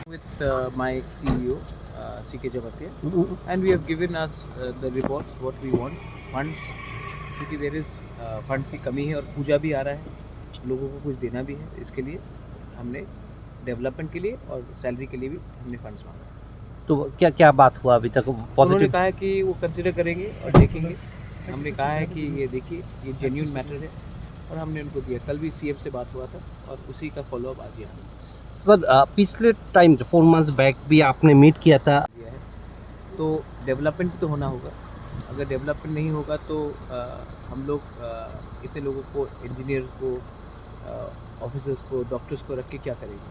with my CEO, CK Javatia, and we have given us the reports what we want, funds, क्योंकि there is funds की कमी है और पूजा भी आ रहा है, लोगों को कुछ देना भी है, इसके लिए हमने डेवलपमेंट के लिए और सैलरी के लिए भी हमने फंड्स मांगा। तो क्या क्या बात हुआ अभी तक उन्होंने पॉजिटिव? कहा है कि वो कंसिडर करेंगे और देखेंगे। हमने कहा है कि ये देखिए ये जेन्युइन मैटर है और हमने उनको दिया। कल भी सीएम से बात हुआ था और उसी का फॉलोअप आज यहाँ सर पिछले टाइम 4 मंथ्स बैक भी आपने मीट किया था। दिया है। तो डेवलपमेंट तो होना होगा। अगर डेवलपमेंट नहीं होगा तो हम लोग इतने लोगों को, इंजीनियर को, ऑफिसर्स को, डॉक्टर्स को रख के क्या करेंगे?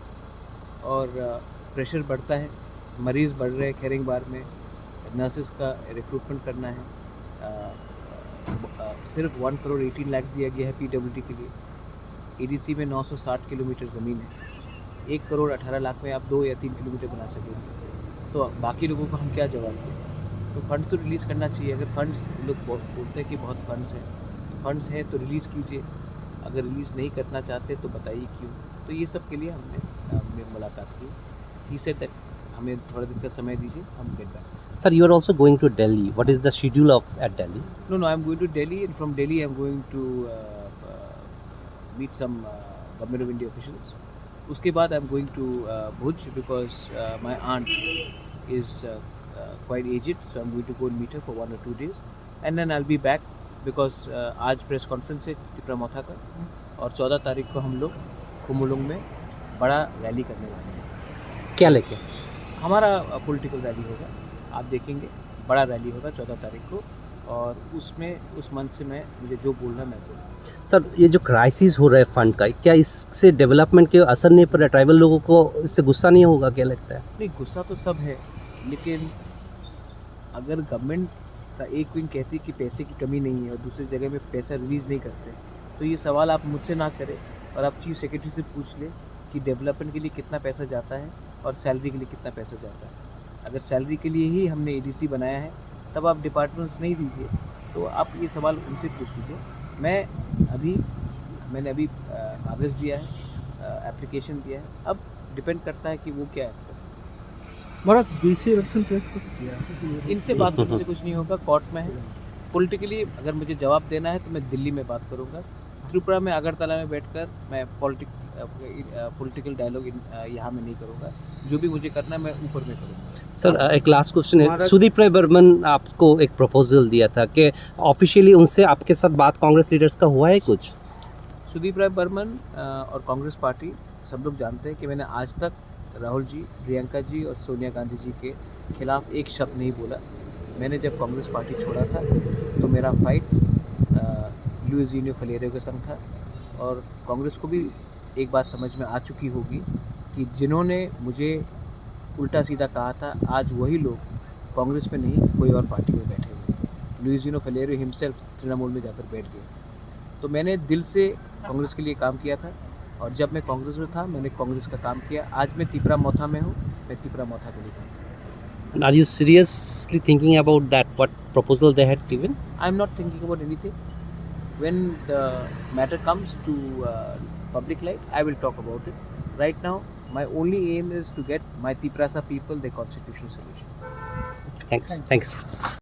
और प्रेशर बढ़ता है, मरीज़ बढ़ रहे हैं खेरिंगबार में, नर्सेस का रिक्रूटमेंट करना है। सिर्फ 1 करोड़ 18 लाख दिया गया है पीडब्ल्यूडी के लिए। एडीसी में 960 किलोमीटर ज़मीन है। 1 करोड़ 18 लाख में आप 2 या 3 किलोमीटर बना सकेंगे, तो बाकी लोगों को हम क्या जवाब दें? तो फंड्स तो रिलीज़ करना चाहिए। अगर फंड्स लोग बोलते हैं कि बहुत फंड्स हैं तो रिलीज़ कीजिए। अगर रिलीज़ नहीं करना चाहते तो बताइए क्यों। तो ये सब के लिए हमने मुलाकात की। ही सेड दैट हमें थोड़ा दिन का समय दीजिए, हम get back. Sir, you are also going to Delhi. What is the schedule of at Delhi? No, I'm going to Delhi, and from Delhi I'm going to meet some government of India officials. उसके बाद I'm going to Bhuj because my aunt is quite aged, so I'm going to go and meet her for 1 or 2 days, and then I'll be back because आज press conference है तिपरा मोथा का और 14 तारीख को हम लोग खुमुलुंग में बड़ा रैली करने वाले हैं। क्या लेके? हमारा पॉलिटिकल रैली होगा, आप देखेंगे, बड़ा रैली होगा 14 तारीख को, और उसमें उस मंच से मुझे जो बोलना मैं बोलूँ। सर ये जो क्राइसिस हो रहा है फंड का, क्या इससे डेवलपमेंट के असर नहीं पड़ रहा? ट्राइबल लोगों को इससे गुस्सा नहीं होगा? क्या लगता है? नहीं, गुस्सा तो सब है, लेकिन अगर गवर्नमेंट का एक विंग कहती है कि पैसे की कमी नहीं है और दूसरी जगह में पैसा रिलीज़ नहीं करते, तो ये सवाल आप मुझसे ना करें और आप चीफ सेक्रेटरी से पूछ लें कि डेवलपमेंट के लिए कितना पैसा जाता है और सैलरी के लिए कितना पैसा जाता है। अगर सैलरी के लिए ही हमने एडीसी बनाया है तब आप डिपार्टमेंट्स नहीं दीजिए, तो आप ये सवाल उनसे पूछ लीजिए। मैंने अभी कागज़ दिया है, एप्लीकेशन दिया है, अब डिपेंड करता है कि वो क्या है। बड़ा बीसी इलेक्शन तो किया, इनसे बात करने से कुछ नहीं होगा, कोर्ट में है। पॉलिटिकली अगर मुझे जवाब देना है तो मैं दिल्ली में बात करूँगा। त्रिपुरा में, अगरतला में बैठकर मैं पॉलिटिकल डायलॉग यहाँ में नहीं करूँगा। जो भी मुझे करना है मैं ऊपर में करूँगा। सर एक लास्ट क्वेश्चन है। सुदीप राय बर्मन आपको एक प्रपोजल दिया था कि ऑफिशियली उनसे आपके साथ बात कांग्रेस लीडर्स का हुआ है कुछ? सुदीप राय बर्मन और कांग्रेस पार्टी सब लोग जानते हैं कि मैंने आज तक राहुल जी, प्रियंका जी और सोनिया गांधी जी के खिलाफ एक शब्द नहीं बोला। मैंने जब कांग्रेस पार्टी छोड़ा था तो मेरा फाइट लुइस इनियो फलेरियो के संग था, और कांग्रेस को भी एक बात समझ में आ चुकी होगी कि जिन्होंने मुझे उल्टा सीधा कहा था, आज वही लोग कांग्रेस में नहीं कोई और पार्टी में बैठे हुए। लुइस इनियो फलेरियो हिमसेल्फ तृणमूल में जाकर बैठ गए। तो मैंने दिल से कांग्रेस के लिए काम किया था, और जब मैं कांग्रेस में था मैंने कांग्रेस का काम किया। आज मैं तिपरा मोथा में हूँ, मैं तिपरा मोथा के लिए काम करता हूँ। Are you seriously thinking about that? What proposal they had given? I'm not thinking about anything. When the matter comes to public light, I will talk about it. Right now, my only aim is to get my Tiprasa people their constitutional solution. Thanks.